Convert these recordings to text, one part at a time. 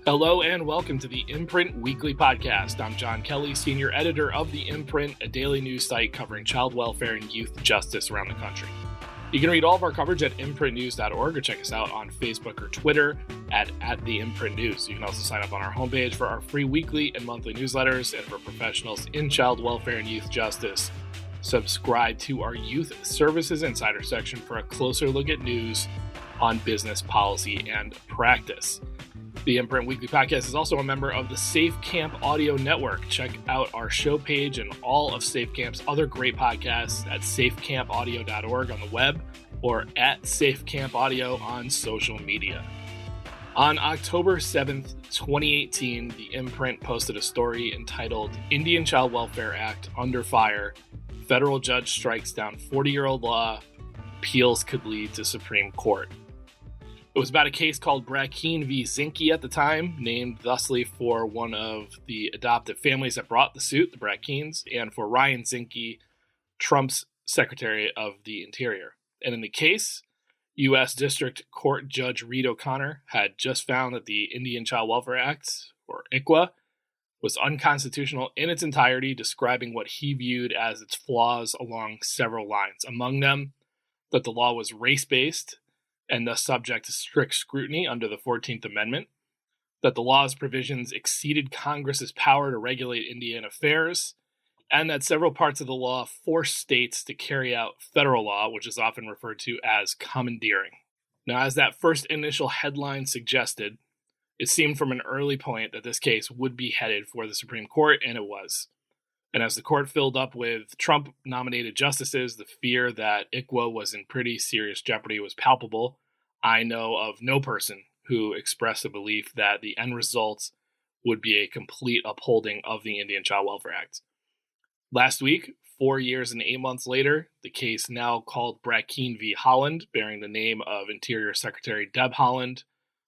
Hello and welcome to the Imprint Weekly Podcast. I'm John Kelly, Senior Editor of the Imprint, a daily news site covering child welfare and youth justice around the country. You can read all of our coverage at imprintnews.org or check us out on Facebook or Twitter at the Imprint News. You can also sign up on our homepage for our free weekly and monthly newsletters, and for professionals in child welfare and youth justice, subscribe to our Youth Services Insider section for a closer look at news on business, policy, and practice. The Imprint Weekly Podcast is also a member of the Safe Camp Audio Network. Check out our show page and all of Safe Camp's other great podcasts at safecampaudio.org on the web or at Safe Camp Audio on social media. On October 7th, 2018, the Imprint posted a story entitled Indian Child Welfare Act Under Fire. Federal Judge Strikes Down 40-Year-Old Law. Appeals Could Lead to Supreme Court. It was about a case called Brackeen v. Zinke at the time, named thusly for one of the adoptive families that brought the suit, the Brackeens, and for Ryan Zinke, Trump's Secretary of the Interior. And in the case, U.S. District Court Judge Reed O'Connor had just found that the Indian Child Welfare Act, or ICWA, was unconstitutional in its entirety, describing what he viewed as its flaws along several lines. Among them, that the law was race-based, and thus subject to strict scrutiny under the 14th Amendment, that the law's provisions exceeded Congress's power to regulate Indian affairs, and that several parts of the law forced states to carry out federal law, which is often referred to as commandeering. Now, as that first initial headline suggested, it seemed from an early point that this case would be headed for the Supreme Court, and it was. And as the court filled up with Trump-nominated justices, the fear that ICWA was in pretty serious jeopardy was palpable. I know of no person who expressed a belief that the end result would be a complete upholding of the Indian Child Welfare Act. Last week, 4 years and 8 months later, the case now called Brackeen v. Haaland, bearing the name of Interior Secretary Deb Haaland,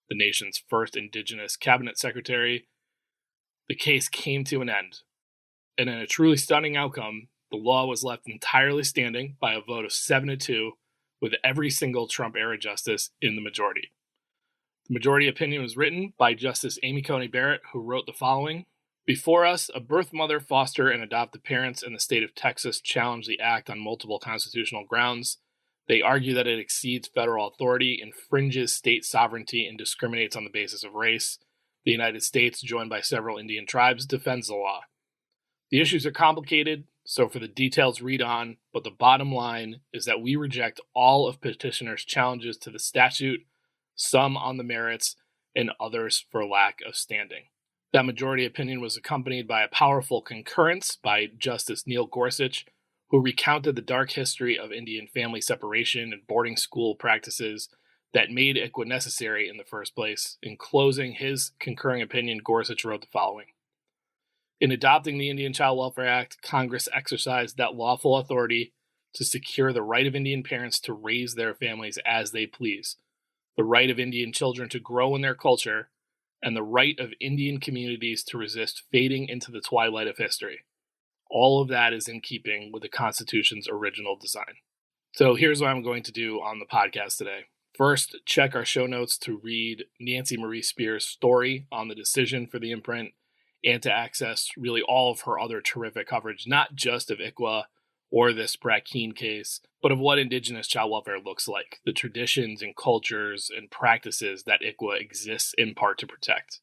the nation's first indigenous cabinet secretary, the case came to an end. And in a truly stunning outcome, the law was left entirely standing by a vote of 7-2, with every single Trump-era justice in the majority. The majority opinion was written by Justice Amy Coney Barrett, who wrote the following: Before us, a birth mother, foster, and adoptive parents in the state of Texas challenge the act on multiple constitutional grounds. They argue that it exceeds federal authority, infringes state sovereignty, and discriminates on the basis of race. The United States, joined by several Indian tribes, defends the law. The issues are complicated, so for the details, read on, but the bottom line is that we reject all of petitioners' challenges to the statute, some on the merits, and others for lack of standing. That majority opinion was accompanied by a powerful concurrence by Justice Neil Gorsuch, who recounted the dark history of Indian family separation and boarding school practices that made ICWA necessary in the first place. In closing his concurring opinion, Gorsuch wrote the following: In adopting the Indian Child Welfare Act, Congress exercised that lawful authority to secure the right of Indian parents to raise their families as they please, the right of Indian children to grow in their culture, and the right of Indian communities to resist fading into the twilight of history. All of that is in keeping with the Constitution's original design. So here's what I'm going to do on the podcast today. First, check our show notes to read Nancy Marie Spears' story on the decision for the imprint, and to access really all of her other terrific coverage, not just of ICWA or this Brackeen case, but of what indigenous child welfare looks like, the traditions and cultures and practices that ICWA exists in part to protect.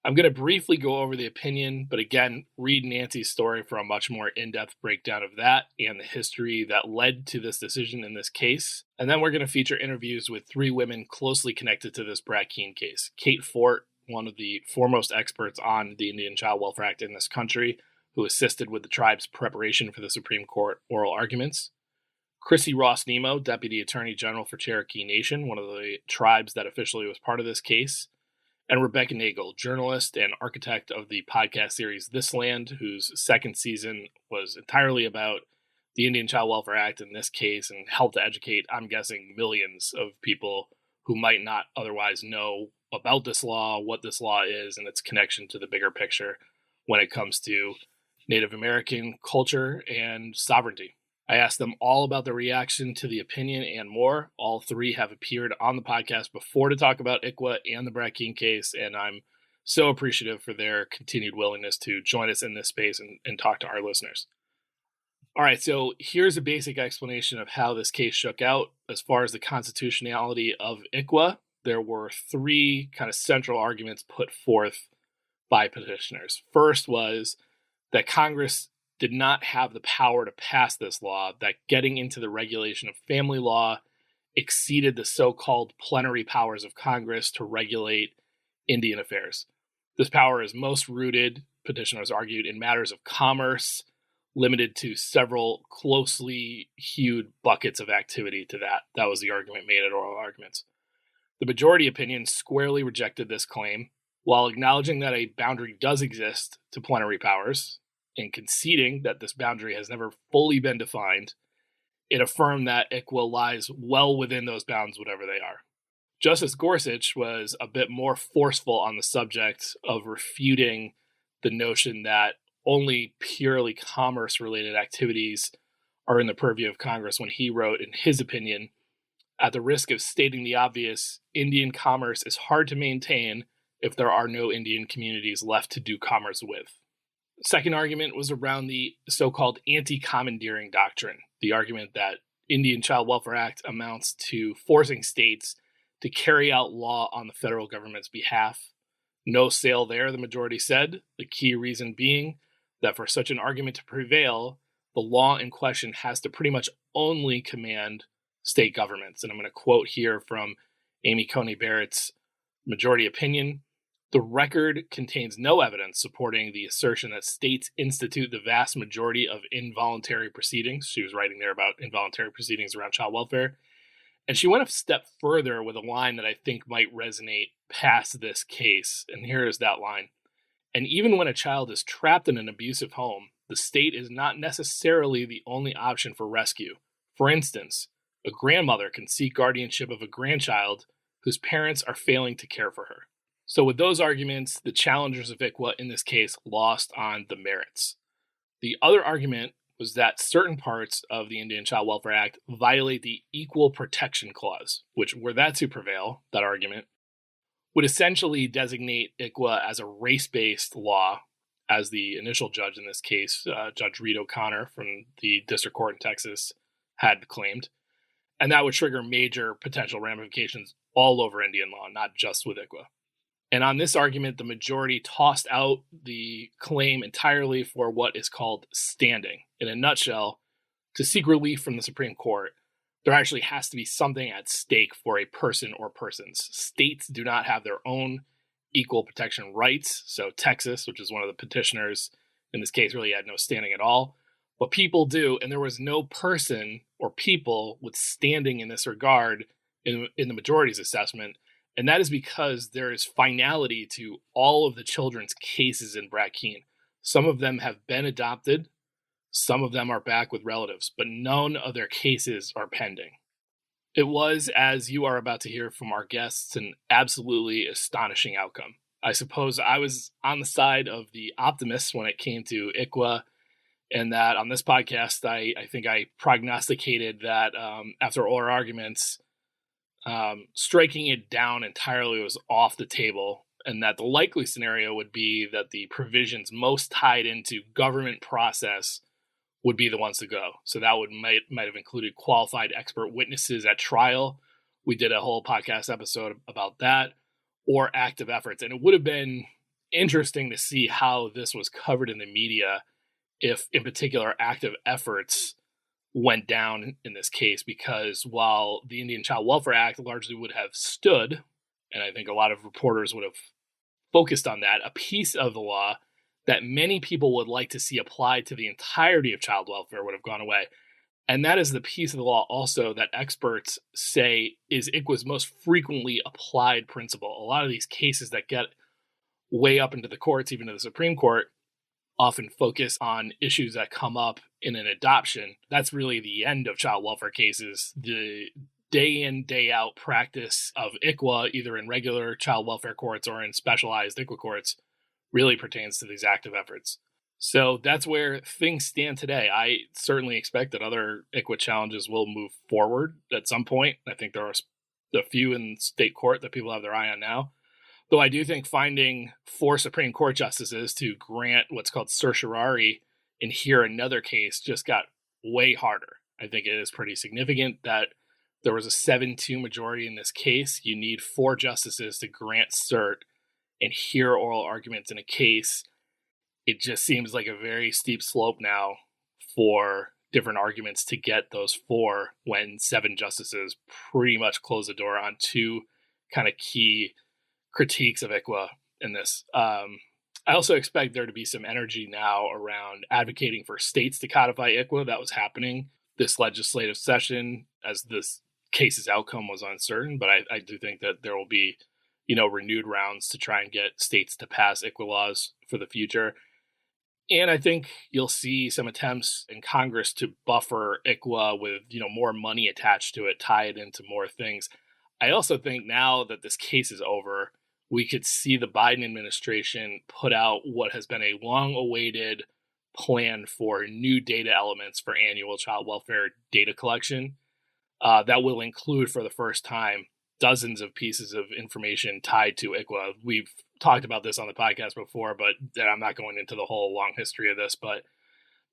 I'm going to briefly go over the opinion, but again, read Nancy's story for a much more in-depth breakdown of that and the history that led to this decision in this case. And then we're going to feature interviews with three women closely connected to this Brackeen case. Kate Fort, one of the foremost experts on the Indian Child Welfare Act in this country, who assisted with the tribe's preparation for the Supreme Court oral arguments. Chrissi Ross Nimmo, Deputy Attorney General for Cherokee Nation, one of the tribes that officially was part of this case. And Rebecca Nagle, journalist and architect of the podcast series This Land, whose second season was entirely about the Indian Child Welfare Act in this case and helped to educate, I'm guessing, millions of people who might not otherwise know about this law, what this law is, and its connection to the bigger picture when it comes to Native American culture and sovereignty. I asked them all about their reaction to the opinion and more. All three have appeared on the podcast before to talk about ICWA and the Brackeen case, and I'm so appreciative for their continued willingness to join us in this space and talk to our listeners. All right, so here's a basic explanation of how this case shook out. As far as the constitutionality of ICWA, there were three kind of central arguments put forth by petitioners. First was that Congress did not have the power to pass this law, that getting into the regulation of family law exceeded the so-called plenary powers of Congress to regulate Indian affairs. This power is most rooted, petitioners argued, in matters of commerce, limited to several closely hewed buckets of activity to that. That was the argument made at oral arguments. The majority opinion squarely rejected this claim, while acknowledging that a boundary does exist to plenary powers, and conceding that this boundary has never fully been defined. It affirmed that ICWA lies well within those bounds, whatever they are. Justice Gorsuch was a bit more forceful on the subject of refuting the notion that only purely commerce-related activities are in the purview of Congress when he wrote, in his opinion, at the risk of stating the obvious, Indian commerce is hard to maintain if there are no Indian communities left to do commerce with. Second argument was around the so-called anti-commandeering doctrine, the argument that Indian Child Welfare Act amounts to forcing states to carry out law on the federal government's behalf. No sale there, the majority said, the key reason being that for such an argument to prevail, the law in question has to pretty much only command state governments. And I'm going to quote here from Amy Coney Barrett's majority opinion. The record contains no evidence supporting the assertion that states institute the vast majority of involuntary proceedings. She was writing there about involuntary proceedings around child welfare. And she went a step further with a line that I think might resonate past this case. And here is that line. And even when a child is trapped in an abusive home, the state is not necessarily the only option for rescue. For instance, a grandmother can seek guardianship of a grandchild whose parents are failing to care for her. So with those arguments, the challengers of ICWA in this case lost on the merits. The other argument was that certain parts of the Indian Child Welfare Act violate the Equal Protection Clause, which, were that to prevail, that argument, would essentially designate ICWA as a race-based law, as the initial judge in this case, Judge Reed O'Connor from the District Court in Texas, had claimed. And that would trigger major potential ramifications all over Indian law, not just with ICWA. And on this argument, the majority tossed out the claim entirely for what is called standing. In a nutshell, to seek relief from the Supreme Court, there actually has to be something at stake for a person or persons. States do not have their own equal protection rights. So Texas, which is one of the petitioners in this case, really had no standing at all. But people do, and there was no person or people with standing in this regard in the majority's assessment. And that is because there is finality to all of the children's cases in Brackeen. Some of them have been adopted. Some of them are back with relatives, but none of their cases are pending. It was, as you are about to hear from our guests, an absolutely astonishing outcome. I suppose I was on the side of the optimists when it came to ICWA, and that on this podcast, I think I prognosticated that after oral arguments, striking it down entirely was off the table, and that the likely scenario would be that the provisions most tied into government process would be the ones to go. So that might have included qualified expert witnesses at trial. We did a whole podcast episode about that, or active efforts. And it would have been interesting to see how this was covered in the media if, in particular, active efforts went down in this case, because while the Indian Child Welfare Act largely would have stood, and I think a lot of reporters would have focused on that, a piece of the law that many people would like to see applied to the entirety of child welfare would have gone away. And that is the piece of the law also that experts say is ICWA's most frequently applied principle. A lot of these cases that get way up into the courts, even to the Supreme Court, often focus on issues that come up in an adoption. That's really the end of child welfare cases. The day in, day out practice of ICWA, either in regular child welfare courts or in specialized ICWA courts, really pertains to these active efforts. So that's where things stand today. I certainly expect that other ICWA challenges will move forward at some point. I think there are a few in state court that people have their eye on now. Though I do think finding 4 Supreme Court justices to grant what's called certiorari and hear another case just got way harder. I think it is pretty significant that there was a 7-2 majority in this case. You need 4 justices to grant cert and hear oral arguments in a case. It just seems like a very steep slope now for different arguments to get those 4 when 7 justices pretty much close the door on 2 kind of key critiques of ICWA in this. I also expect there to be some energy now around advocating for states to codify ICWA. That was happening this legislative session as this case's outcome was uncertain, but I do think that there will be, renewed rounds to try and get states to pass ICWA laws for the future. And I think you'll see some attempts in Congress to buffer ICWA with, more money attached to it, tie it into more things. I also think now that this case is over, we could see the Biden administration put out what has been a long-awaited plan for new data elements for annual child welfare data collection. That will include, for the first time, dozens of pieces of information tied to ICWA. We've talked about this on the podcast before, but I'm not going into the whole long history of this, but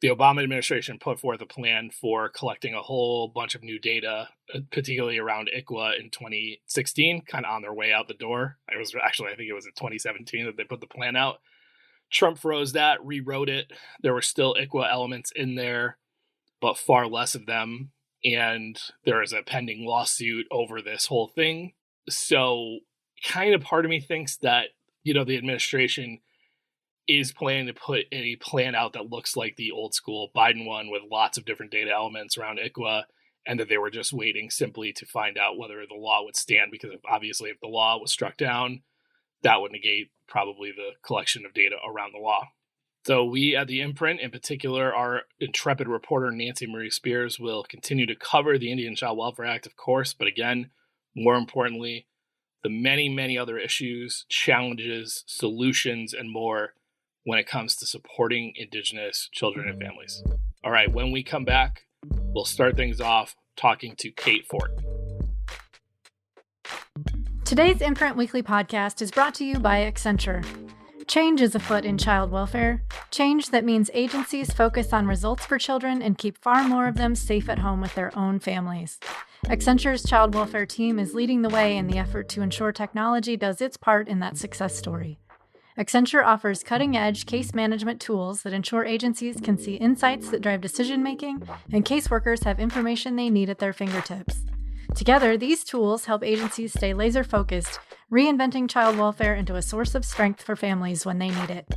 the Obama administration put forth a plan for collecting a whole bunch of new data, particularly around ICWA in 2016, kind of on their way out the door. I think it was in 2017 that they put the plan out. Trump froze that, rewrote it. There were still ICWA elements in there, but far less of them. And there is a pending lawsuit over this whole thing. So kind of part of me thinks that, the administration is planning to put a plan out that looks like the old school Biden one with lots of different data elements around ICWA, and that they were just waiting simply to find out whether the law would stand, because obviously if the law was struck down, that would negate probably the collection of data around the law. So we at the Imprint, in particular, our intrepid reporter Nancy Marie Spears, will continue to cover the Indian Child Welfare Act, of course, but again, more importantly, the many, many other issues, challenges, solutions, and more when it comes to supporting Indigenous children and families. All right, when we come back, we'll start things off talking to Kate Fort. Today's Imprint Weekly podcast is brought to you by Accenture. Change is afoot in child welfare. Change that means agencies focus on results for children and keep far more of them safe at home with their own families. Accenture's child welfare team is leading the way in the effort to ensure technology does its part in that success story. Accenture offers cutting-edge case management tools that ensure agencies can see insights that drive decision-making, and caseworkers have information they need at their fingertips. Together, these tools help agencies stay laser-focused, reinventing child welfare into a source of strength for families when they need it.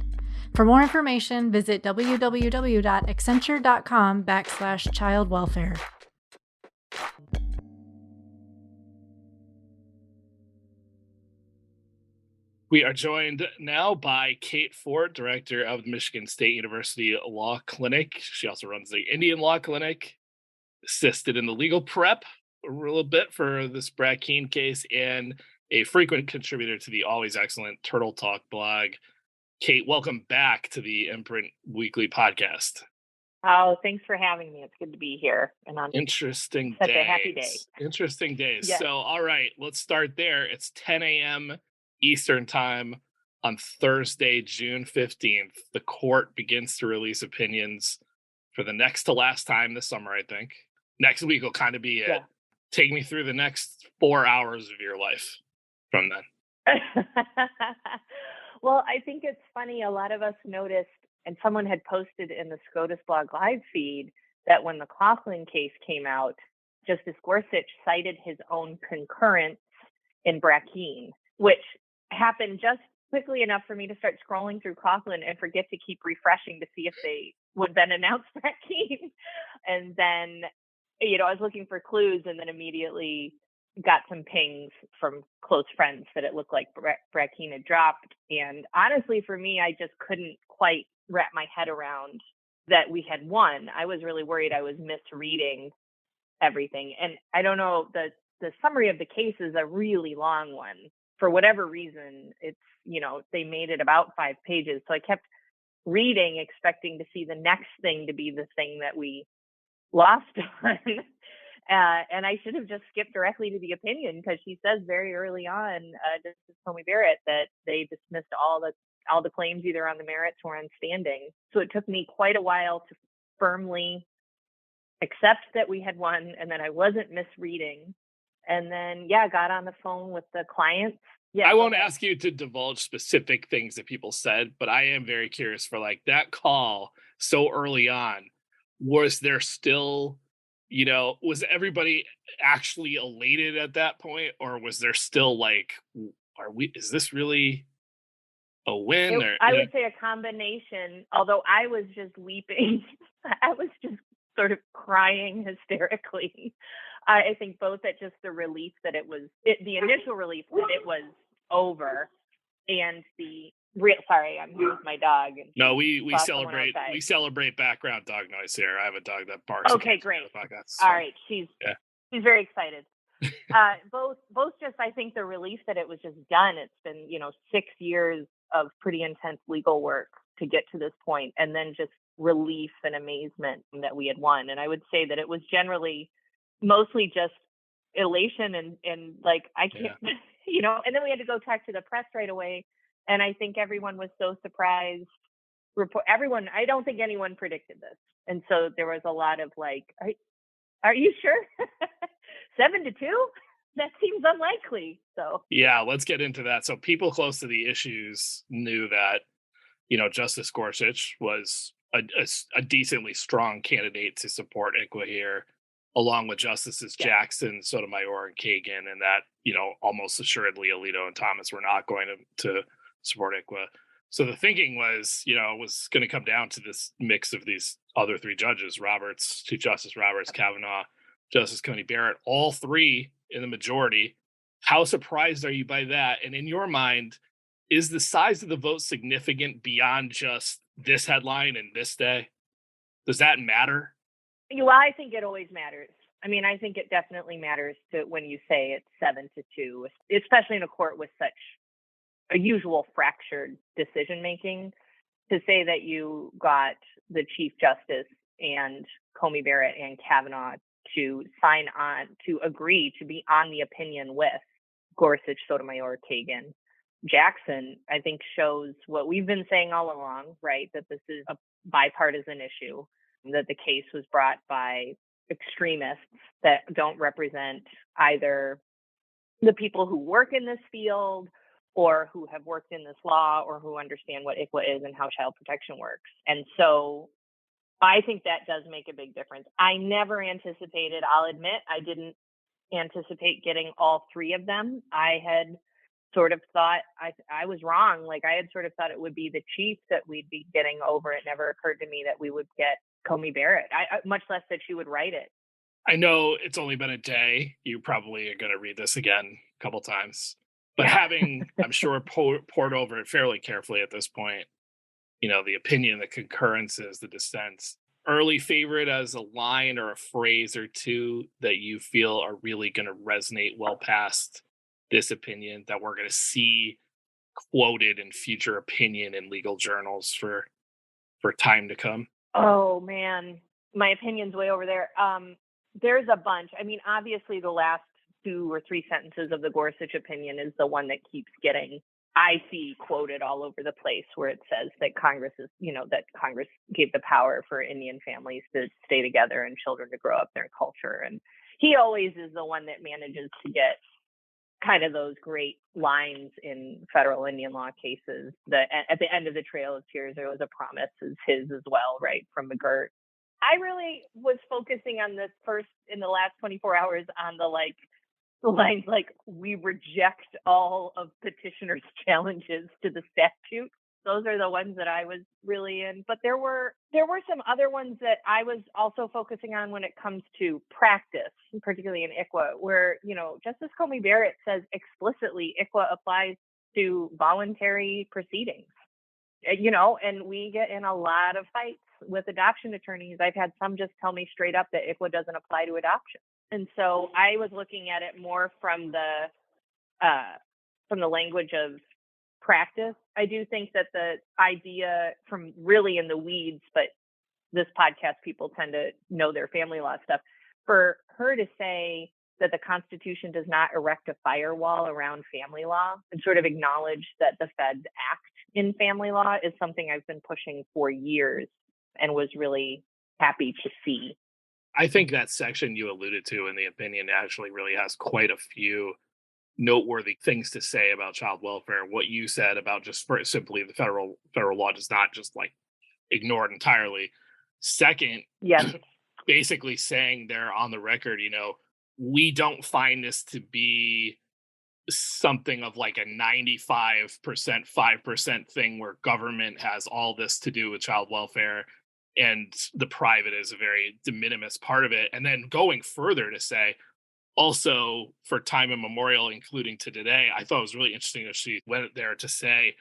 For more information, visit www.accenture.com/child-welfare. We are joined now by Kate Fort, director of the Michigan State University Law Clinic. She also runs the Indian Law Clinic, assisted in the legal prep a little bit for this Brackeen case, and a frequent contributor to the always excellent Turtle Talk blog. Kate, welcome back to the Imprint Weekly podcast. Oh, thanks for having me. It's good to be here. And on Interesting such days. a happy day. Interesting days. Yes. So, all right, let's start there. It's 10 a.m. Eastern time on Thursday, June 15th. The court begins to release opinions for the next to last time this summer, I think. Next week will kind of be it. Yeah. Take me through the next 4 hours of your life from then. Well, I think it's funny. A lot of us noticed, and someone had posted in the SCOTUS blog live feed, that when the Coughlin case came out, Justice Gorsuch cited his own concurrence in Brackeen, which happened just quickly enough for me to start scrolling through Coughlin and forget to keep refreshing to see if they would then announce Brackeen. And then, I was looking for clues, and then immediately got some pings from close friends that it looked like Brackeen had dropped. And honestly, for me, I just couldn't quite wrap my head around that we had won. I was really worried I was misreading everything. And I don't know, the summary of the case is a really long one. For whatever reason, it's, they made it about 5 pages. So I kept reading, expecting to see the next thing to be the thing that we lost on. And I should have just skipped directly to the opinion, because she says very early on, Justice Comey Barrett, that they dismissed all the claims either on the merits or on standing. So it took me quite a while to firmly accept that we had won and that I wasn't misreading. And then, got on the phone with the clients. I won't ask you to divulge specific things that people said, but I am very curious for like that call so early on. Was there still, was everybody actually elated at that point, or was there still like, is this really a win? I would say a combination, although I was just weeping. I was just sort of crying hysterically. I think both at just the relief that the initial relief that it was over, and the real, sorry, I'm here with my dog. No, we celebrate background dog noise here. I have a dog that barks. Okay, great. All right. She's very excited. Both just, I think, the relief that it was just done. It's been, 6 years of pretty intense legal work to get to this point, and then just relief and amazement that we had won. And I would say that it was generally mostly just elation and like, I can't, and then we had to go talk to the press right away. And I think everyone was so surprised. I don't think anyone predicted this. And so there was a lot of like, are you sure? 7-2? That seems unlikely. So yeah, let's get into that. So people close to the issues knew that, Justice Gorsuch was a decently strong candidate to support ICWA here, along with Justices Jackson, Sotomayor, and Kagan, and that, almost assuredly Alito and Thomas were not going to support ICWA. So the thinking was, was going to come down to this mix of these other three judges, Chief Justice Roberts, Kavanaugh, Justice Coney Barrett, all three in the majority. How surprised are you by that? And in your mind, is the size of the vote significant beyond just this headline and this day? Does that matter? Well, I think it always matters. I mean, I think it definitely matters to when you say it's 7-2, especially in a court with such a usual fractured decision making. To say that you got the Chief Justice and Comey Barrett and Kavanaugh to sign on, to agree to be on the opinion with Gorsuch, Sotomayor, Kagan, Jackson, I think shows what we've been saying all along, right? That this is a bipartisan issue, that the case was brought by extremists that don't represent either the people who work in this field or who have worked in this law or who understand what ICWA is and how child protection works. And so I think that does make a big difference. I never anticipated, I'll admit, I didn't anticipate getting all three of them. I had sort of thought I was wrong. Like I had sort of thought it would be the chief that we'd be getting over. It never occurred to me that we would get Comey Barrett, much less that she would write it. I know it's only been a day. You probably are going to read this again a couple times. But having, I'm sure, poured over it fairly carefully at this point, the opinion, the concurrences, the dissents, early favorite as a line or a phrase or two that you feel are really going to resonate well past this opinion, that we're going to see quoted in future opinion in legal journals for time to come? Oh, man, my opinion's way over there. There's a bunch. I mean, obviously, the last 2 or 3 sentences of the Gorsuch opinion is the one that keeps getting, I see, quoted all over the place, where it says that Congress gave the power for Indian families to stay together and children to grow up their culture. And he always is the one that manages to get kind of those great lines in federal Indian law cases. That at the end of the Trail of Tears, there was a promise, is his as well, right, from McGirt. I really was focusing on this first in the last 24 hours on the lines like, we reject all of petitioners' challenges to the statute. Those are the ones that I was really in. But there were some other ones that I was also focusing on when it comes to practice, particularly in ICWA, where, Justice Comey Barrett says explicitly ICWA applies to voluntary proceedings. And we get in a lot of fights with adoption attorneys. I've had some just tell me straight up that ICWA doesn't apply to adoption. And so I was looking at it more from the language of practice. I do think that the idea from really in the weeds, but this podcast, people tend to know their family law stuff, for her to say that the Constitution does not erect a firewall around family law and sort of acknowledge that the feds act in family law is something I've been pushing for years and was really happy to see. I think that section you alluded to in the opinion actually really has quite a few noteworthy things to say about child welfare. What you said about just simply the federal law does not just like ignore it entirely. Second, yes, basically saying there on the record, we don't find this to be something of like a 95%, 5% thing where government has all this to do with child welfare and the private is a very de minimis part of it. And then going further to say, also for time immemorial, including to today, I thought it was really interesting that she went there to say,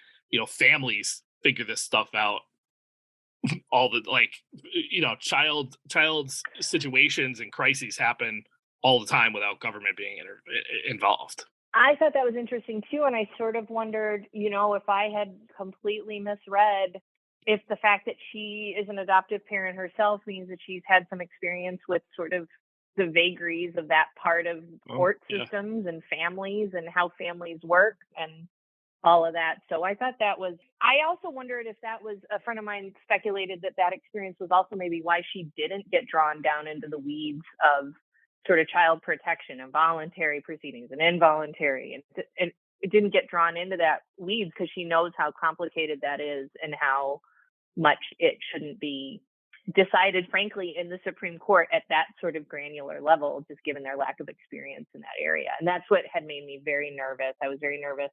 families figure this stuff out. All the child's situations and crises happen all the time without government being involved. I thought that was interesting too, and I sort of wondered, if I had completely misread, if the fact that she is an adoptive parent herself means that she's had some experience with sort of the vagaries of that part of court systems and families and how families work and all of that. So I thought I also wondered if that was, a friend of mine speculated that experience was also maybe why she didn't get drawn down into the weeds of sort of child protection and voluntary proceedings and involuntary. And it didn't get drawn into that weeds because she knows how complicated that is and how much it shouldn't be decided, frankly, in the Supreme Court at that sort of granular level, just given their lack of experience in that area. And that's what had made me very nervous. I was very nervous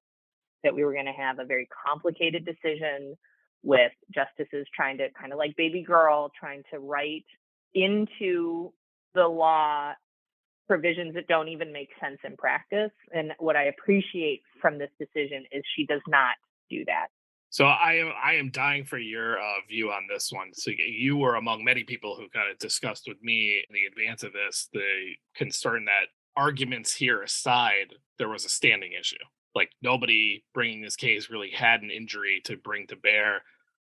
that we were going to have a very complicated decision with justices trying to kind of like baby girl, trying to write into the law provisions that don't even make sense in practice. And what I appreciate from this decision is she does not do that. So I am dying for your view on this one. So you were among many people who kind of discussed with me in the advance of this, the concern that arguments here aside, there was a standing issue. Like nobody bringing this case really had an injury to bring to bear.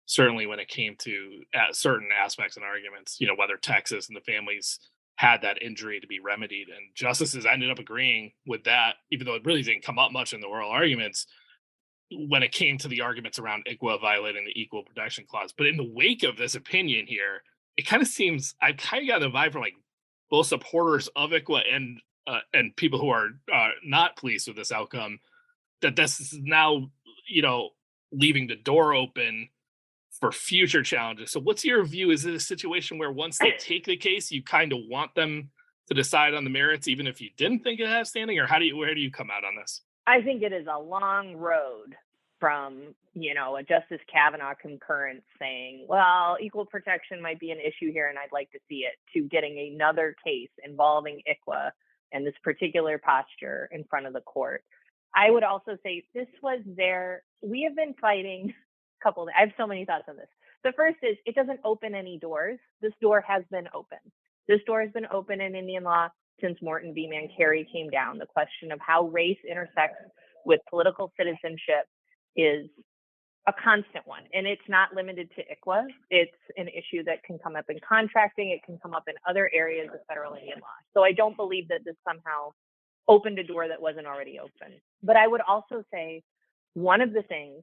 Certainly when it came to certain aspects and arguments, whether Texas and the families had that injury to be remedied. And justices ended up agreeing with that, even though it really didn't come up much in the oral arguments when it came to the arguments around ICWA violating the Equal Protection Clause. But in the wake of this opinion here, it kind of seems, I kind of got the vibe from like both supporters of ICWA and people who are not pleased with this outcome, that this is now, leaving the door open for future challenges. So what's your view? Is it a situation where once they take the case, you kind of want them to decide on the merits, even if you didn't think it has standing, or where do you come out on this? I think it is a long road from, a Justice Kavanaugh concurrence saying, well, equal protection might be an issue here and I'd like to see it, to getting another case involving ICWA and this particular posture in front of the court. I would also say we have been fighting I have so many thoughts on this. The first is it doesn't open any doors. This door has been open. This door has been open in Indian law since Morton v. Mancari came down. The question of how race intersects with political citizenship is a constant one. And it's not limited to ICWA. It's an issue that can come up in contracting. It can come up in other areas of federal Indian law. So I don't believe that this somehow opened a door that wasn't already open. But I would also say one of the things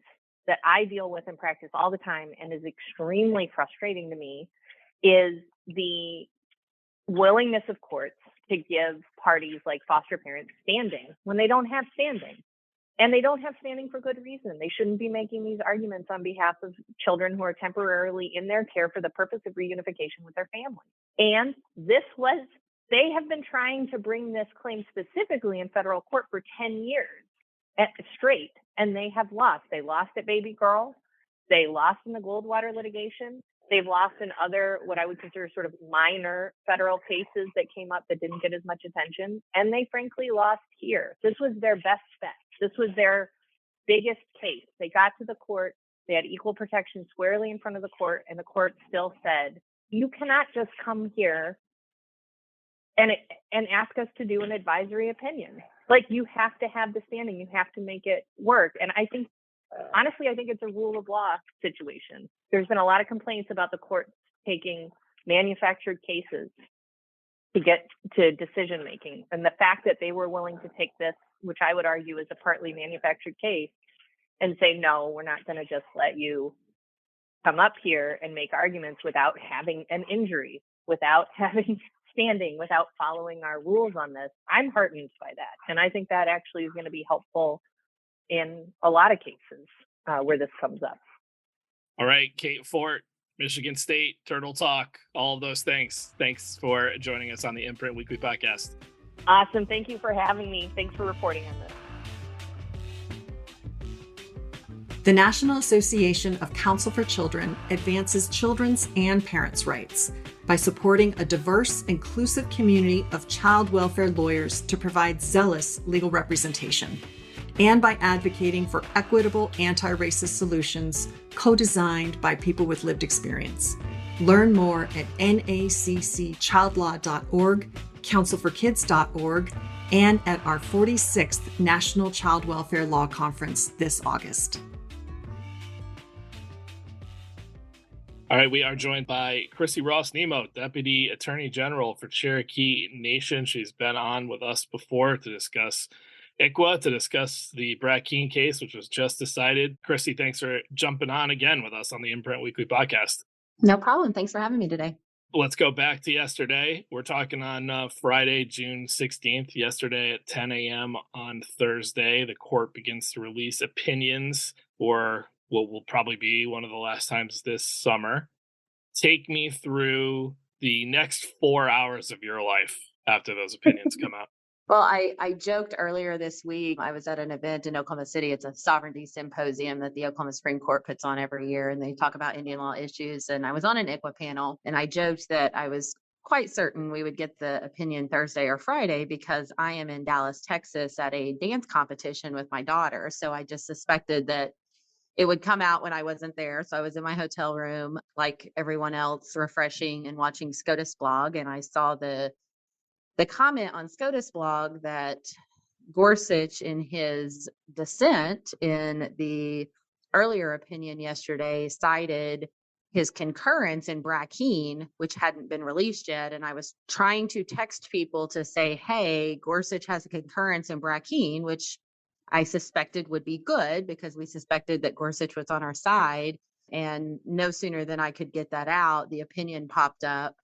that I deal with in practice all the time and is extremely frustrating to me is the willingness of courts to give parties like foster parents standing when they don't have standing. And they don't have standing for good reason. They shouldn't be making these arguments on behalf of children who are temporarily in their care for the purpose of reunification with their family. And they have been trying to bring this claim specifically in federal court for 10 years straight, and they have lost. They lost at Baby Girl. They lost in the Goldwater litigation. They've lost in other, what I would consider sort of minor federal cases that came up that didn't get as much attention. And they frankly lost here. This was their best bet. This was their biggest case. They got to the court. They had equal protection squarely in front of the court. And the court still said, you cannot just come here and ask us to do an advisory opinion. Like, you have to have the standing. You have to make it work. And I think honestly, I think it's a rule of law situation. There's been a lot of complaints about the courts taking manufactured cases to get to decision making. And the fact that they were willing to take this, which I would argue is a partly manufactured case, and say, no, we're not going to just let you come up here and make arguments without having an injury, without having standing, without following our rules on this. I'm heartened by that. And I think that actually is going to be helpful in a lot of cases where this comes up. All right, Kate Fort, Michigan State, Turtle Talk, all of those things. Thanks for joining us on the Imprint Weekly Podcast. Awesome. Thank you for having me. Thanks for reporting on this. The National Association of Counsel for Children advances children's and parents' rights by supporting a diverse, inclusive community of child welfare lawyers to provide zealous legal representation, and by advocating for equitable anti-racist solutions co-designed by people with lived experience. Learn more at naccchildlaw.org, counselforkids.org, and at our 46th National Child Welfare Law Conference this August. All right, we are joined by Chrissi Ross Nimmo, Deputy Attorney General for Cherokee Nation. She's been on with us before to discuss ICWA, to discuss the Brackeen case, which was just decided. Chrissi, thanks for jumping on again with us on the Imprint Weekly Podcast. No problem. Thanks for having me today. Let's go back to yesterday. We're talking on Friday, June 16th. Yesterday at 10 a.m. on Thursday, the court begins to release opinions for what will probably be one of the last times this summer. Take me through the next 4 hours of your life after those opinions come out. Well, I joked earlier this week, I was at an event in Oklahoma City. It's a sovereignty symposium that the Oklahoma Supreme Court puts on every year, and they talk about Indian law issues. And I was on an ICWA panel, and I joked that I was quite certain we would get the opinion Thursday or Friday because I am in Dallas, Texas at a dance competition with my daughter. So I just suspected that it would come out when I wasn't there. So I was in my hotel room, like everyone else, refreshing and watching SCOTUS blog. And I saw the comment on SCOTUS blog that Gorsuch, in his dissent in the earlier opinion yesterday, cited his concurrence in Brackeen, which hadn't been released yet. And I was trying to text people to say, hey, Gorsuch has a concurrence in Brackeen, which I suspected would be good because we suspected that Gorsuch was on our side. And no sooner than I could get that out, the opinion popped up,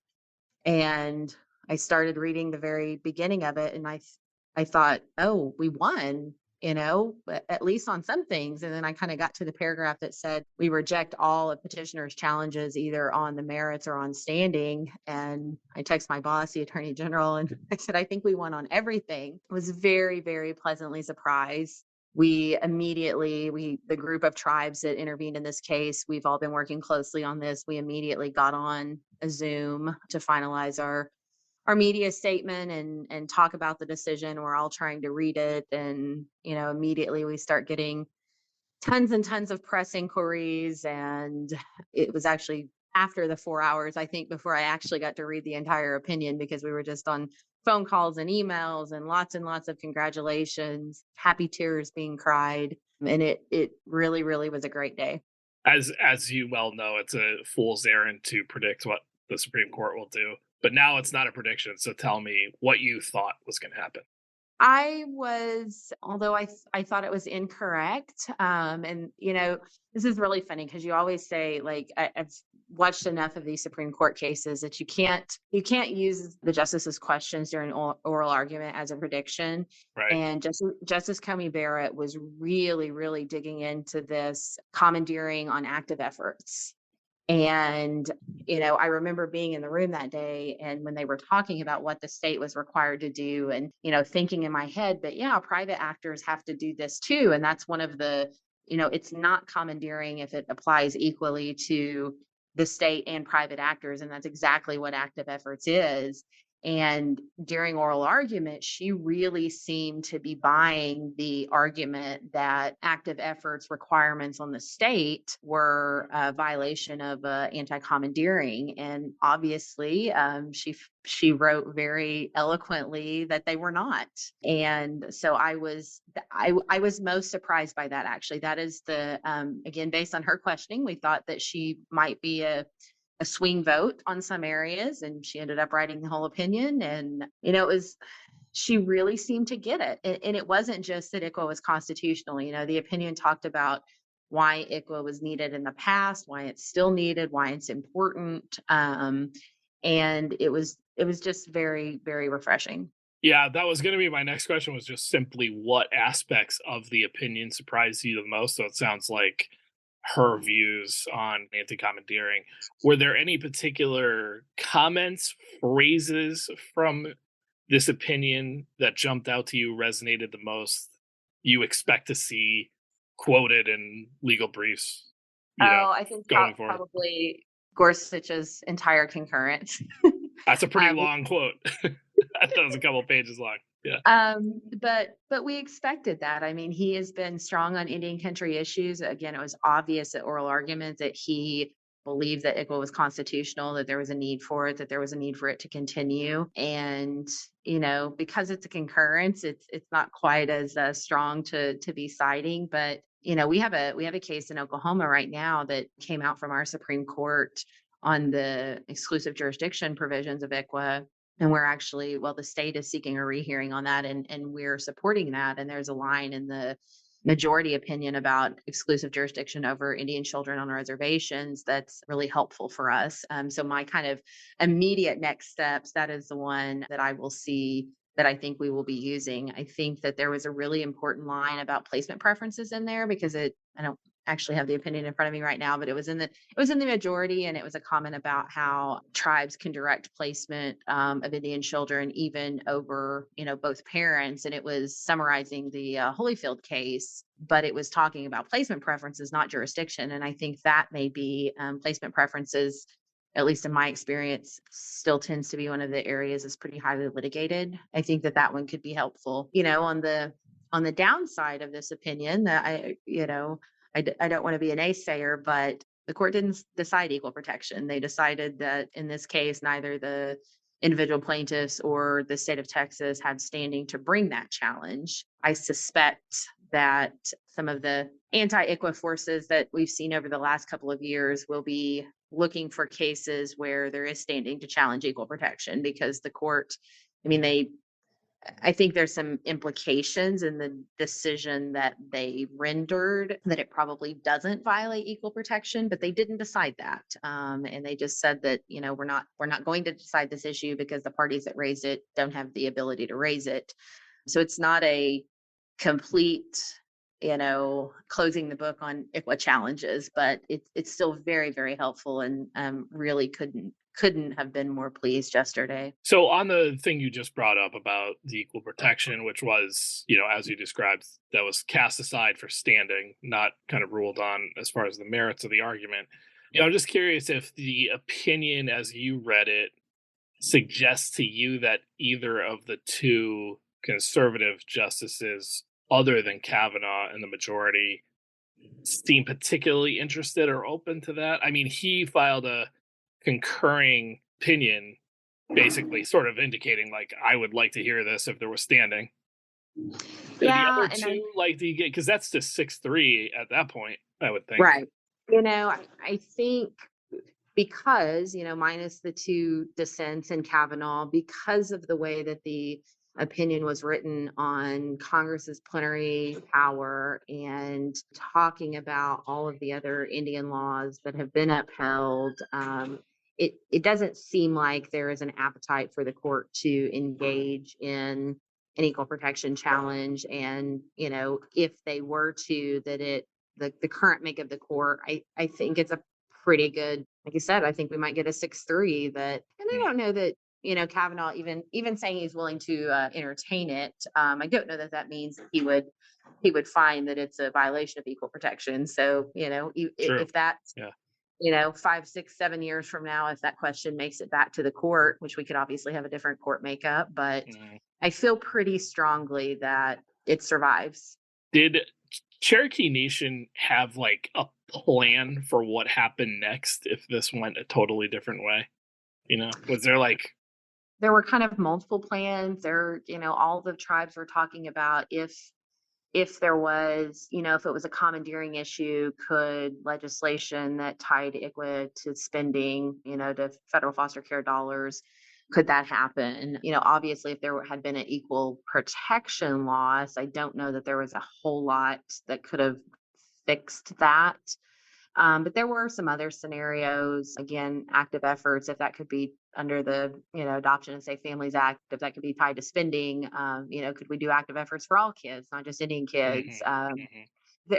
and I started reading the very beginning of it. And I thought, oh, we won, at least on some things. And then I kind of got to the paragraph that said, we reject all of petitioner's challenges, either on the merits or on standing. And I text my boss, the Attorney General, and I said, I think we won on everything. I was very, very pleasantly surprised. The group of tribes that intervened in this case, we've all been working closely on this. We immediately got on a Zoom to finalize our media statement and talk about the decision. We're all trying to read it. And, immediately we start getting tons and tons of press inquiries. And it was actually after the 4 hours, I think, before I actually got to read the entire opinion, because we were just on phone calls and emails and lots of congratulations, happy tears being cried. And it really, really was a great day. As you well know, it's a fool's errand to predict what the Supreme Court will do. But now it's not a prediction. So tell me what you thought was going to happen. Although I thought it was incorrect. And, this is really funny because you always say, like, I've watched enough of these Supreme Court cases that you can't use the justices' questions during oral argument as a prediction. Right. And Justice Comey Barrett was really, really digging into this commandeering on active efforts. And, I remember being in the room that day, and when they were talking about what the state was required to do, and, thinking in my head, but yeah, private actors have to do this too. And that's one of the, it's not commandeering if it applies equally to the state and private actors. And that's exactly what active efforts is. And during oral argument, she really seemed to be buying the argument that active efforts requirements on the state were a violation of anti-commandeering. And obviously, she wrote very eloquently that they were not. And so I was most surprised by that. Actually, that is again, based on her questioning, we thought that she might be a swing vote on some areas, and she ended up writing the whole opinion. And she really seemed to get it. And it wasn't just that ICWA was constitutional. The opinion talked about why ICWA was needed in the past, why it's still needed, why it's important. And it was just very, very refreshing. Yeah, that was going to be my next question, was just simply what aspects of the opinion surprised you the most? So it sounds like her views on anti-commandeering. Were there any particular comments, phrases from this opinion that jumped out to you, resonated the most, you expect to see quoted in legal briefs? I think going forward? Probably Gorsuch's entire concurrence. That's a pretty long quote. That was a couple pages long. Yeah. But we expected that. I mean, he has been strong on Indian country issues. Again, it was obvious at oral argument that he believed that ICWA was constitutional, that there was a need for it, that there was a need for it to continue. And, because it's a concurrence, it's not quite as strong to be citing. But, we have a case in Oklahoma right now that came out from our Supreme Court on the exclusive jurisdiction provisions of ICWA. And we're actually, the state is seeking a rehearing on that, and we're supporting that. And there's a line in the majority opinion about exclusive jurisdiction over Indian children on reservations that's really helpful for us. So my kind of immediate next steps, that is the one that I will see, that I think we will be using. I think that there was a really important line about placement preferences in there, because I don't actually have the opinion in front of me right now, but it was in the majority, and it was a comment about how tribes can direct placement of Indian children even over both parents, and it was summarizing the Holyfield case, but it was talking about placement preferences, not jurisdiction. And I think that may be placement preferences, at least in my experience, still tends to be one of the areas that's pretty highly litigated. I think that one could be helpful. On the downside of this opinion, that I don't want to be an naysayer, but the court didn't decide equal protection. They decided that in this case, neither the individual plaintiffs or the state of Texas had standing to bring that challenge. I suspect that some of the anti-ICWA forces that we've seen over the last couple of years will be looking for cases where there is standing to challenge equal protection, because the court, I think there's some implications in the decision that they rendered that it probably doesn't violate equal protection, but they didn't decide that. And they just said that, we're not going to decide this issue because the parties that raised it don't have the ability to raise it. So it's not a complete, closing the book on ICWA challenges, but it's still very, very helpful, and really couldn't have been more pleased yesterday. So on the thing you just brought up about the equal protection, which was, as you described, that was cast aside for standing, not kind of ruled on as far as the merits of the argument. I'm just curious if the opinion as you read it suggests to you that either of the two conservative justices, other than Kavanaugh and the majority, seem particularly interested or open to that. I mean, he filed a concurring opinion, basically sort of indicating, like, I would like to hear this if there was standing. Yeah, the other two, like, do you get, because that's just 6-3 at that point, I would think. Right. I think because, minus the two dissents in Kavanaugh, because of the way that the opinion was written on Congress's plenary power and talking about all of the other Indian laws that have been upheld, it doesn't seem like there is an appetite for the court to engage in an equal protection challenge. And, if they were to, the current make of the court, I think it's a pretty good, like you said, I think we might get a 6-3, and I don't know that, Kavanaugh, even saying he's willing to entertain it, I don't know that means he would find that it's a violation of equal protection. So, if that's, 5, 6, 7 years from now, if that question makes it back to the court, which we could obviously have a different court makeup, but I feel pretty strongly that it survives. Did Cherokee Nation have like a plan for what happened next if this went a totally different way? Was there like... There were kind of multiple plans. All the tribes were talking about if there was, if it was a commandeering issue, could legislation that tied ICWA to spending, to federal foster care dollars, could that happen? Obviously, if there had been an equal protection loss, I don't know that there was a whole lot that could have fixed that. But there were some other scenarios, again, active efforts, if that could be under the, Adoption and Safe Families Act, if that could be tied to spending, could we do active efforts for all kids, not just Indian kids?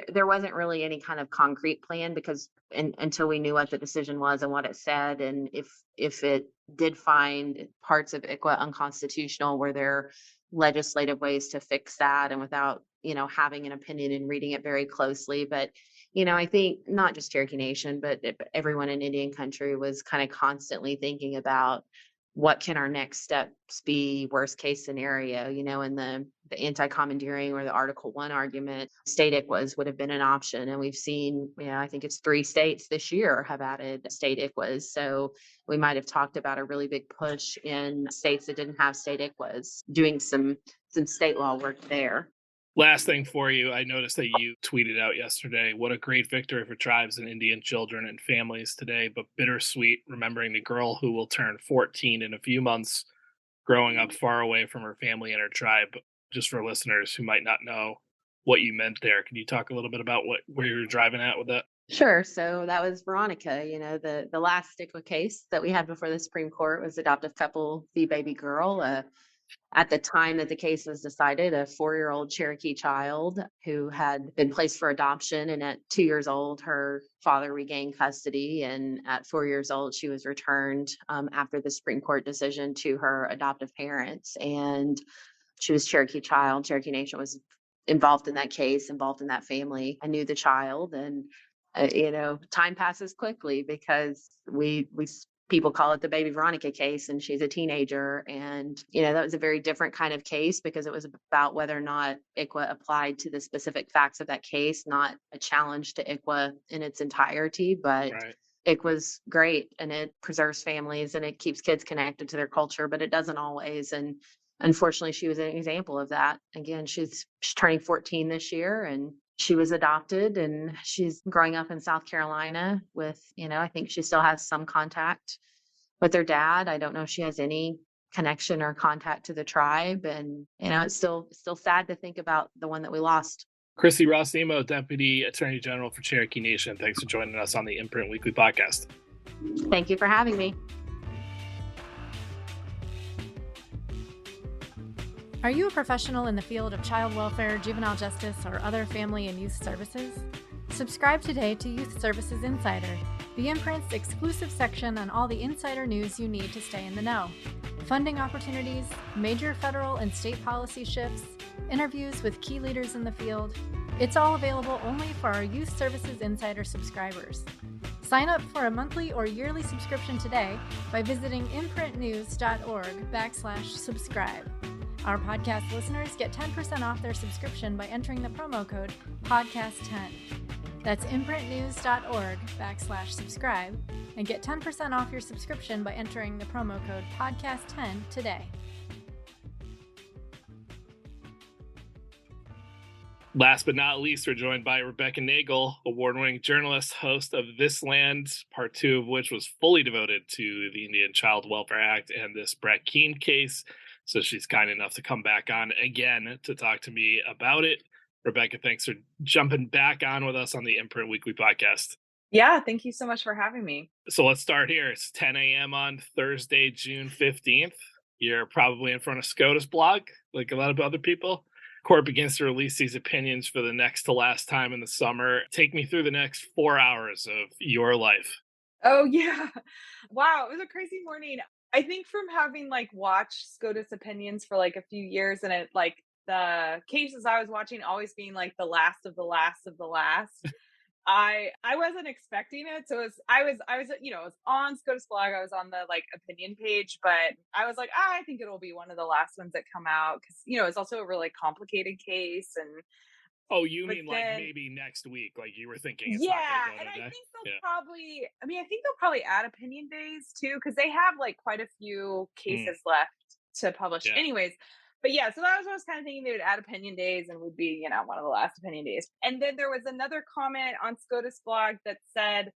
There wasn't really any kind of concrete plan because until we knew what the decision was and what it said, and if it did find parts of ICWA unconstitutional, were there legislative ways to fix that, and without, having an opinion and reading it very closely. But I think not just Cherokee Nation, but everyone in Indian country was kind of constantly thinking about what can our next steps be, worst case scenario, in the anti-commandeering or the Article 1 argument, state ICWAs would have been an option. And we've seen, I think it's 3 states this year have added state ICWAs. So we might have talked about a really big push in states that didn't have state ICWAs, doing some state law work there. Last thing for you, I noticed that you tweeted out yesterday, what a great victory for tribes and Indian children and families today, but bittersweet remembering the girl who will turn 14 in a few months, growing up far away from her family and her tribe. Just for listeners who might not know what you meant there, can you talk a little bit about where you're driving at with that? Sure. So that was Veronica. The last ICWA case that we had before the Supreme Court was adoptive couple v. baby girl. At the time that the case was decided, a 4-year-old Cherokee child who had been placed for adoption, and at 2 years old, her father regained custody, and at 4 years old, she was returned after the Supreme Court decision to her adoptive parents. And she was Cherokee child. Cherokee Nation was involved in that case, involved in that family. I knew the child, and time passes quickly because people call it the baby Veronica case, and she's a teenager. And, that was a very different kind of case because it was about whether or not ICWA applied to the specific facts of that case, not a challenge to ICWA in its entirety, but right. ICWA's great, and it preserves families and it keeps kids connected to their culture, but it doesn't always. And unfortunately, she was an example of that. Again, she's turning 14 this year, and she was adopted, and she's growing up in South Carolina with, I think she still has some contact with her dad. I don't know if she has any connection or contact to the tribe. And, it's still sad to think about the one that we lost. Chrissi Ross Nimmo, Deputy Attorney General for Cherokee Nation. Thanks for joining us on the Imprint Weekly Podcast. Thank you for having me. Are you a professional in the field of child welfare, juvenile justice, or other family and youth services? Subscribe today to Youth Services Insider, the Imprint's exclusive section on all the insider news you need to stay in the know. Funding opportunities, major federal and state policy shifts, interviews with key leaders in the field. It's all available only for our Youth Services Insider subscribers. Sign up for a monthly or yearly subscription today by visiting imprintnews.org/subscribe. Our podcast listeners get 10% off their subscription by entering the promo code PODCAST10. That's imprintnews.org/subscribe and get 10% off your subscription by entering the promo code PODCAST10 today. Last but not least, we're joined by Rebecca Nagle, award-winning journalist, host of This Land, part 2 of which was fully devoted to the Indian Child Welfare Act and this Brackeen case. So she's kind enough to come back on again to talk to me about it. Rebecca, thanks for jumping back on with us on the Imprint Weekly Podcast. Yeah, thank you so much for having me. So let's start here. It's 10 a.m. on Thursday, June 15th. You're probably in front of SCOTUS blog, like a lot of other people. Court begins to release these opinions for the next to last time in the summer. Take me through the next 4 hours of your life. Oh, yeah. Wow, it was a crazy morning. I think from having watched SCOTUS opinions for a few years, and it the cases I was watching always being the last of the last of the last. I wasn't expecting it. So I was, it was on SCOTUS blog. I was on the like opinion page, but I was like, I think it'll be one of the last ones that come out because, it's also a really complicated case. And Oh, you but mean like then, maybe next week? Like you were thinking it's yeah, not going to go and I today? think I think they'll probably add opinion days too, because they have like quite a few cases left to publish Yeah. anyways. But yeah, so that was what I was kind of thinking. They would add opinion days and would be, one of the last opinion days. And then there was another comment on SCOTUS blog that said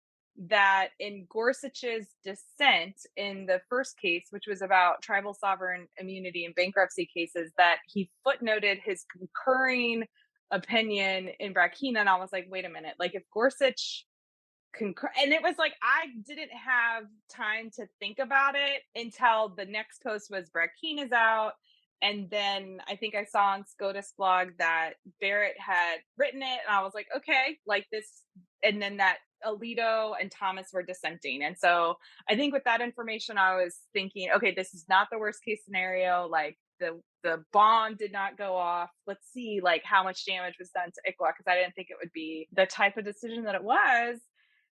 that in Gorsuch's dissent in the first case, which was about tribal sovereign immunity in bankruptcy cases, that he footnoted his concurring opinion in Brackeen. And I was like, wait a minute, like if Gorsuch and it was like I didn't have time to think about it until the next post was Brackeen is out. And then I think I saw on SCOTUS blog that Barrett had written it, and I was like, okay, like this. And then that Alito and Thomas were dissenting. And so I think with that information, I was thinking, okay, this is not the worst case scenario. Like the bomb did not go off. Let's see like how much damage was done to ICWA, because I didn't think it would be the type of decision that it was.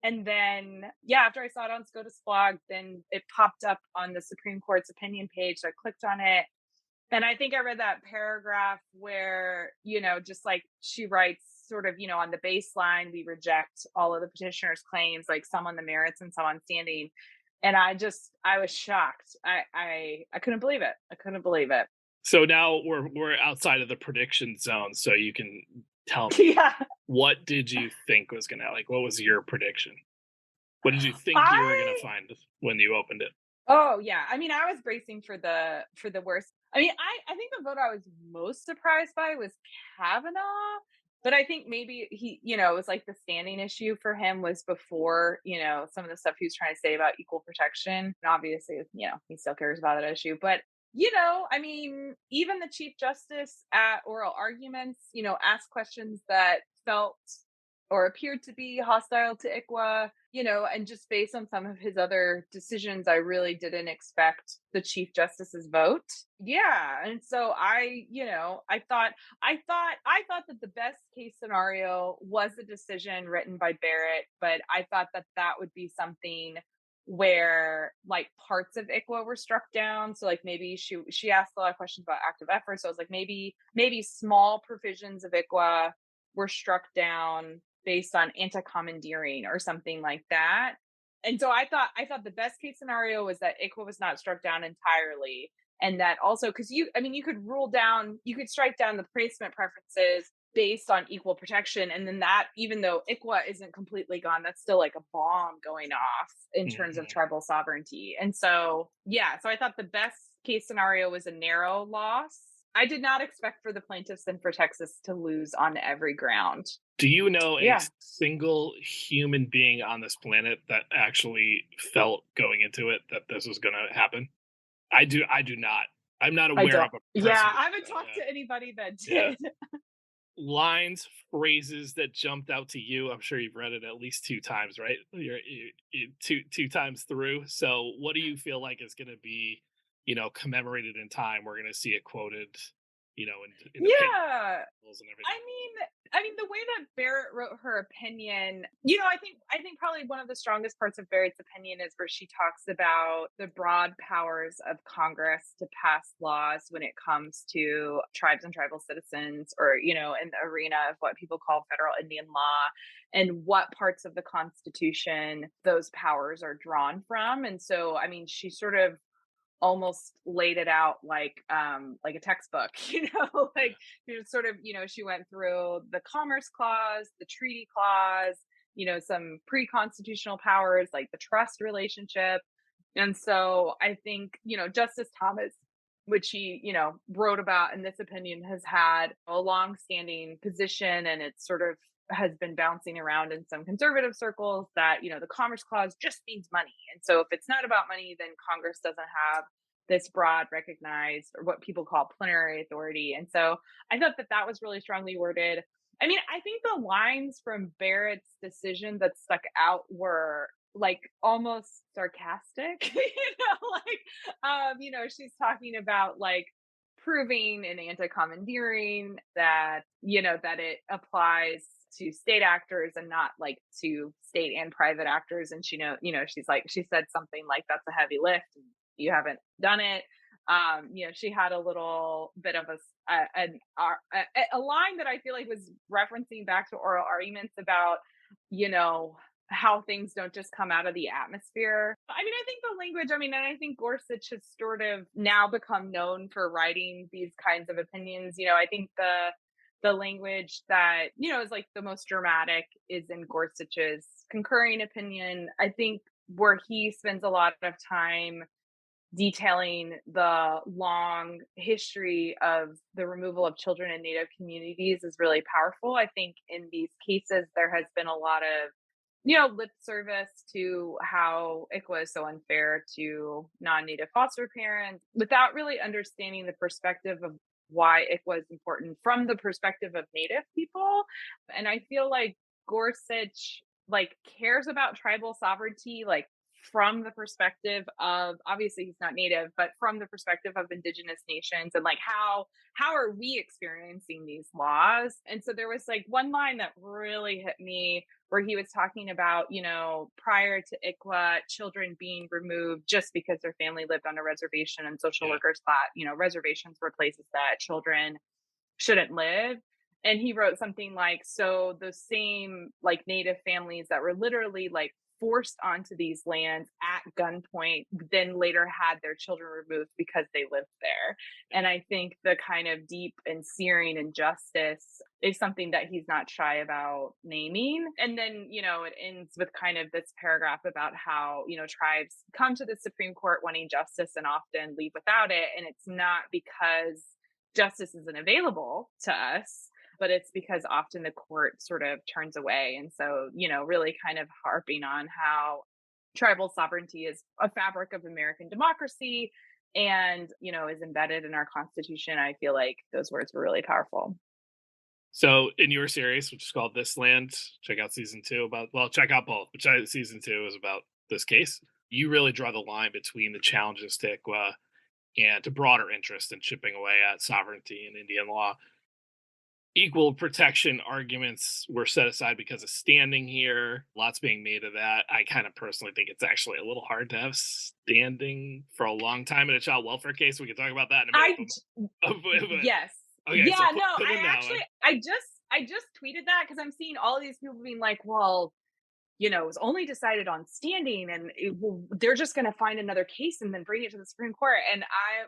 And then, after I saw it on SCOTUS blog, then it popped up on the Supreme Court's opinion page. So I clicked on it. And I think I read that paragraph where, just like she writes sort of, on the baseline, we reject all of the petitioner's claims, like some on the merits and some on standing. And I was shocked. I couldn't believe it. I couldn't believe it. So now we're outside of the prediction zone. So you can tell me, what did you think was going to, like, what was your prediction? What did you think you were going to find when you opened it? Oh yeah. I mean, I was bracing for the worst. I mean, I think the vote I was most surprised by was Kavanaugh, but I think maybe he, it was like the standing issue for him was before, some of the stuff he was trying to say about equal protection. And obviously, he still cares about that issue, but I mean, even the Chief Justice at oral arguments, asked questions that felt or appeared to be hostile to ICWA, and just based on some of his other decisions, I really didn't expect the Chief Justice's vote. Yeah. And so I thought that the best case scenario was a decision written by Barrett, but I thought that would be something where like parts of ICWA were struck down. So like maybe she asked a lot of questions about active effort. So I was like, maybe small provisions of ICWA were struck down based on anti-commandeering or something like that. And so I thought the best case scenario was that ICWA was not struck down entirely. And that also, because you could strike down the placement preferences based on equal protection. And then that, even though ICWA isn't completely gone, that's still like a bomb going off in terms of tribal sovereignty. And so, so I thought the best case scenario was a narrow loss. I did not expect for the plaintiffs and for Texas to lose on every ground. Do you know a single human being on this planet that actually felt going into it that this was going to happen? I do not. I'm not aware of a person. Yeah, I haven't talked to anybody that did. Yeah. Lines, phrases that jumped out to you. I'm sure you've read it at least 2 times, right? You're two times through. So what do you feel like is going to be, commemorated in time? We're going to see it quoted, in and everything. I mean, the way that Barrett wrote her opinion, I think probably one of the strongest parts of Barrett's opinion is where she talks about the broad powers of Congress to pass laws when it comes to tribes and tribal citizens, or, in the arena of what people call federal Indian law, and what parts of the Constitution those powers are drawn from. And so, I mean, she sort of almost laid it out like a textbook, like sort of, she went through the Commerce Clause, the Treaty Clause, some pre-constitutional powers like the trust relationship. And so I think, Justice Thomas, which he, wrote about in this opinion, has had a long-standing position, and it's sort of has been bouncing around in some conservative circles that, the Commerce Clause just means money. And so if it's not about money, then Congress doesn't have this broad recognized, or what people call plenary authority. And so I thought that was really strongly worded. I mean, I think the lines from Barrett's decision that stuck out were like almost sarcastic, she's talking about like proving in anti-commandeering that, that it applies to state actors and not like to state and private actors. And she she said something like, that's a heavy lift. And you haven't done it. She had a little bit of a line that I feel like was referencing back to oral arguments about, how things don't just come out of the atmosphere. I mean, I think the language, and I think Gorsuch has sort of now become known for writing these kinds of opinions. I think the language that, is like the most dramatic is in Gorsuch's concurring opinion. I think where he spends a lot of time detailing the long history of the removal of children in Native communities is really powerful. I think in these cases, there has been a lot of, lip service to how ICWA is so unfair to non-Native foster parents without really understanding the perspective of why ICWA is important from the perspective of Native people. And I feel like Gorsuch cares about tribal sovereignty, from the perspective of, obviously he's not Native, but from the perspective of indigenous nations and how are we experiencing these laws? And so there was one line that really hit me where he was talking about, prior to ICWA, children being removed just because their family lived on a reservation, and social workers thought, reservations were places that children shouldn't live. And he wrote something like, so those same Native families that were literally forced onto these lands at gunpoint, then later had their children removed because they lived there. And I think the kind of deep and searing injustice is something that he's not shy about naming. And then, it ends with kind of this paragraph about how, tribes come to the Supreme Court wanting justice and often leave without it. And it's not because justice isn't available to us, but it's because often the court sort of turns away. And so, really kind of harping on how tribal sovereignty is a fabric of American democracy and, is embedded in our Constitution. I feel like those words were really powerful. So in your series, which is called This Land, check out season 2 check out both, but season 2 is about this case. You really draw the line between the challenges to ICWA and a broader interest in chipping away at sovereignty in Indian law. Equal protection arguments were set aside because of standing here. Lots being made of that. I kind of personally think it's actually a little hard to have standing for a long time in a child welfare case. We can talk about that in a minute. Yes. Okay, yeah, so no, I just tweeted that because I'm seeing all these people being like, well, it was only decided on standing and they're just going to find another case and then bring it to the Supreme Court. And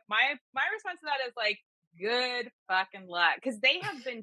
my response to that is good fucking luck, because they have been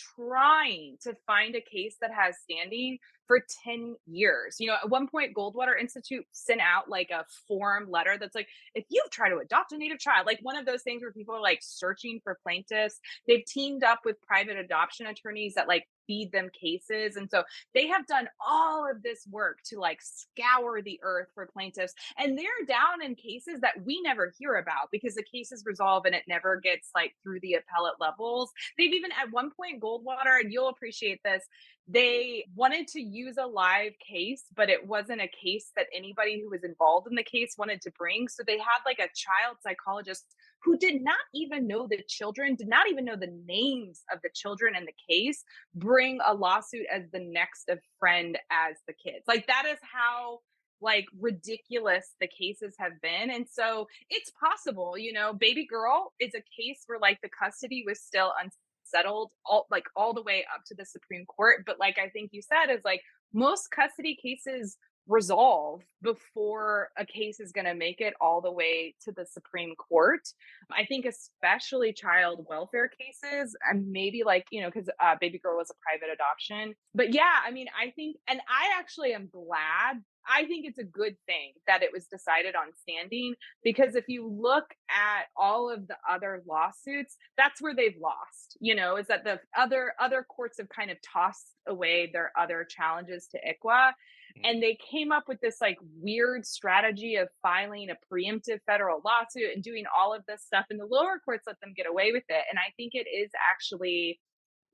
trying to find a case that has standing for 10 years. At one point Goldwater Institute sent out a form letter that's if you've tried to adopt a Native child, one of those things where people are searching for plaintiffs. They've teamed up with private adoption attorneys that feed them cases. And so they have done all of this work to scour the earth for plaintiffs, and they're down in cases that we never hear about because the cases resolve and it never gets through the appellate levels. They've even at one point, Goldwater, and you'll appreciate this, they wanted to use a live case, but it wasn't a case that anybody who was involved in the case wanted to bring. So they had a child psychologist who did not even know the children, did not even know the names of the children in the case, bring a lawsuit as the next of friend as the kids. That is how ridiculous the cases have been. And so it's possible, Baby Girl is a case where the custody was still unsettled all the way up to the Supreme Court. But I think you said is most custody cases resolve before a case is going to make it all the way to the Supreme Court. I think especially child welfare cases, and maybe because Baby Girl was a private adoption. But yeah, I think, and I actually am glad. I think it's a good thing that it was decided on standing, because if you look at all of the other lawsuits, that's where they've lost, is that the other courts have kind of tossed away their other challenges to ICWA. And they came up with this weird strategy of filing a preemptive federal lawsuit and doing all of this stuff. And the lower courts let them get away with it. And I think it is actually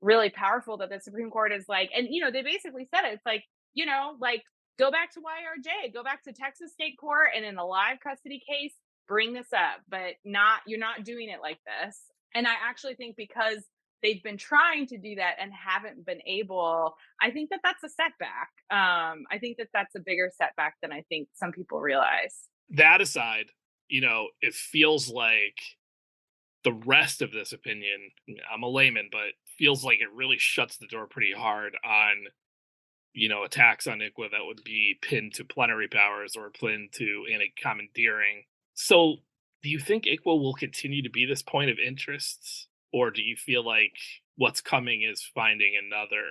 really powerful that the Supreme Court is and, they basically said it. It's go back to YRJ, go back to Texas state court. And in a live custody case, bring this up, but you're not doing it like this. And I actually think because they've been trying to do that and haven't been able, I think that that's a setback. I think that that's a bigger setback than I think some people realize. That aside, it feels like the rest of this opinion, I'm a layman, but feels like it really shuts the door pretty hard on, attacks on ICWA that would be pinned to plenary powers or pinned to anti-commandeering. So do you think ICWA will continue to be this point of interest, or do you feel like what's coming is finding another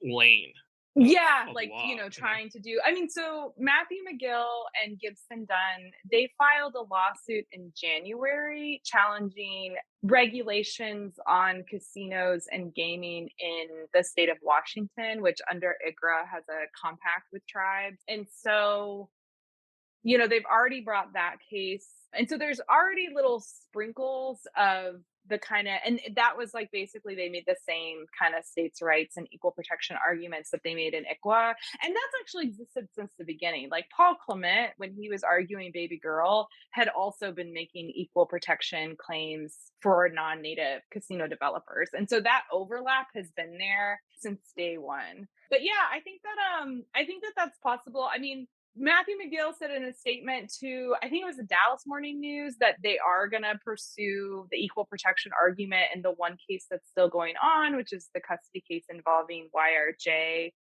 lane? Yeah, of like, law, trying to do, so Matthew McGill and Gibson Dunn, they filed a lawsuit in January challenging regulations on casinos and gaming in the state of Washington, which under ICRA has a compact with tribes. And so, they've already brought that case. And so there's already little sprinkles of the kind of, and that was like, basically they made the same kind of states' rights and equal protection arguments that they made in ICWA. And that's actually existed since the beginning. Like Paul Clement, when he was arguing Baby Girl, had also been making equal protection claims for non-native casino developers. And so that overlap has been there since day one. But yeah, I think that that's possible. I mean, Matthew McGill said in a statement to, I think it was the Dallas Morning News, that they are going to pursue the equal protection argument in the one case that's still going on, which is the custody case involving YRJ,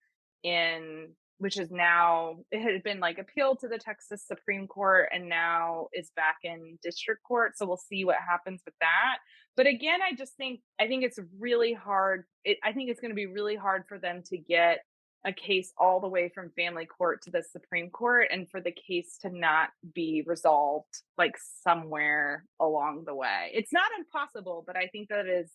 which is now, it had been like appealed to the Texas Supreme Court and now is back in district court. So we'll see what happens with that. But again, I think it's really hard. I think it's going to be really hard for them to get a case all the way from family court to the Supreme Court, and for the case to not be resolved like somewhere along the way. It's not impossible, but I think that is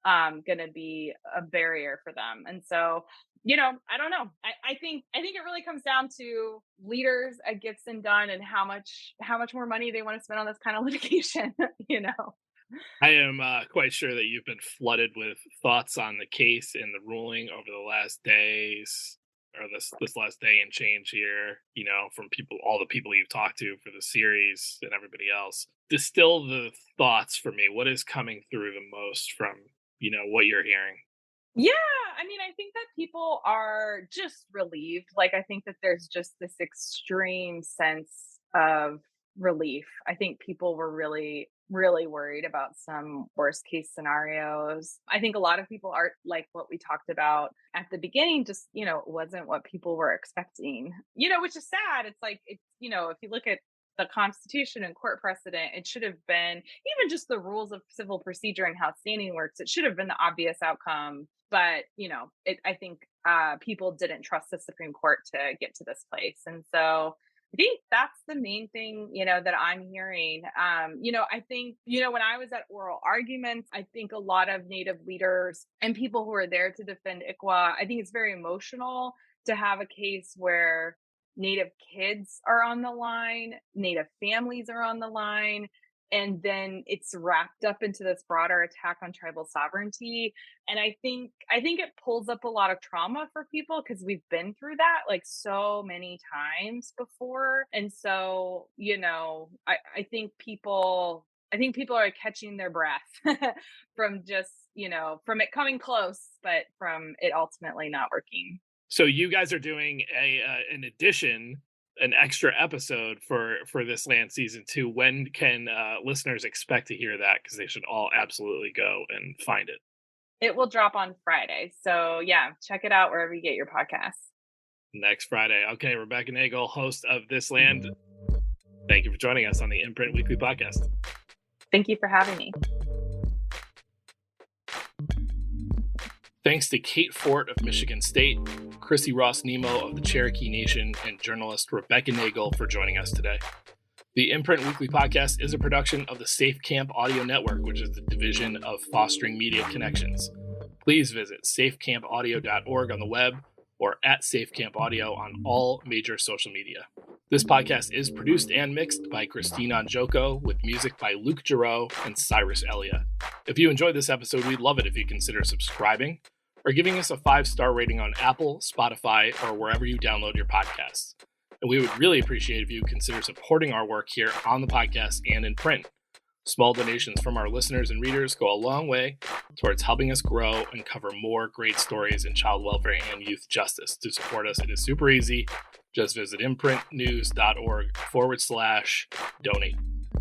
going to be a barrier for them. And so, I don't know. I think it really comes down to leaders at Gibson Dunn and how much more money they want to spend on this kind of litigation, I am quite sure that you've been flooded with thoughts on the case and the ruling over the last days, or this last day and change here, from all the people you've talked to for the series and everybody else. Distill the thoughts for me. What is coming through the most from, what you're hearing? Yeah, I think that people are just relieved. Like, I think that there's just this extreme sense of relief. I think people were really, really worried about some worst case scenarios. I think a lot of people are like what we talked about at the beginning, just, it wasn't what people were expecting, which is sad. It's like, if you look at the Constitution and court precedent, it should have been, even just the rules of civil procedure and how standing works, it should have been the obvious outcome. But, I think people didn't trust the Supreme Court to get to this place. And so I think that's the main thing, that I'm hearing. I think, when I was at oral arguments, I think a lot of Native leaders and people who are there to defend ICWA, I think it's very emotional to have a case where Native kids are on the line, Native families are on the line, and then it's wrapped up into this broader attack on tribal sovereignty. And I think it pulls up a lot of trauma for people because we've been through that like so many times before. And so, I think people are catching their breath from just, from it coming close, but from it ultimately not working. So you guys are doing an extra episode for This Land Season 2. When can listeners expect to hear that? Because they should all absolutely go and find it. It will drop on Friday. So yeah, check it out wherever you get your podcasts. Next Friday. Okay, Rebecca Nagle, host of This Land. Thank you for joining us on the Imprint Weekly Podcast. Thank you for having me. Thanks to Kate Fort of Michigan State, Chrissi Ross Nimmo of the Cherokee Nation, and journalist Rebecca Nagle for joining us today. The Imprint Weekly Podcast is a production of the Safe Camp Audio Network, which is the division of Fostering Media Connections. Please visit safecampaudio.org on the web or at safecampaudio on all major social media. This podcast is produced and mixed by Christina Njoko, with music by Luke Giroux and Cyrus Elia. If you enjoyed this episode, we'd love it if you consider subscribing or giving us a 5-star rating on Apple, Spotify, or wherever you download your podcasts. And we would really appreciate if you consider supporting our work here on the podcast and in print. Small donations from our listeners and readers go a long way towards helping us grow and cover more great stories in child welfare and youth justice. To support us, it is super easy. Just visit imprintnews.org/donate.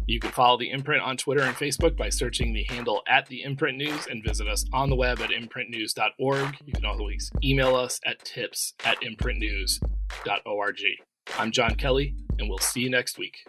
You can follow The Imprint on Twitter and Facebook by searching the handle @TheImprintNews and visit us on the web at imprintnews.org. You can always email us at tips@imprintnews.org. I'm John Kelly, and we'll see you next week.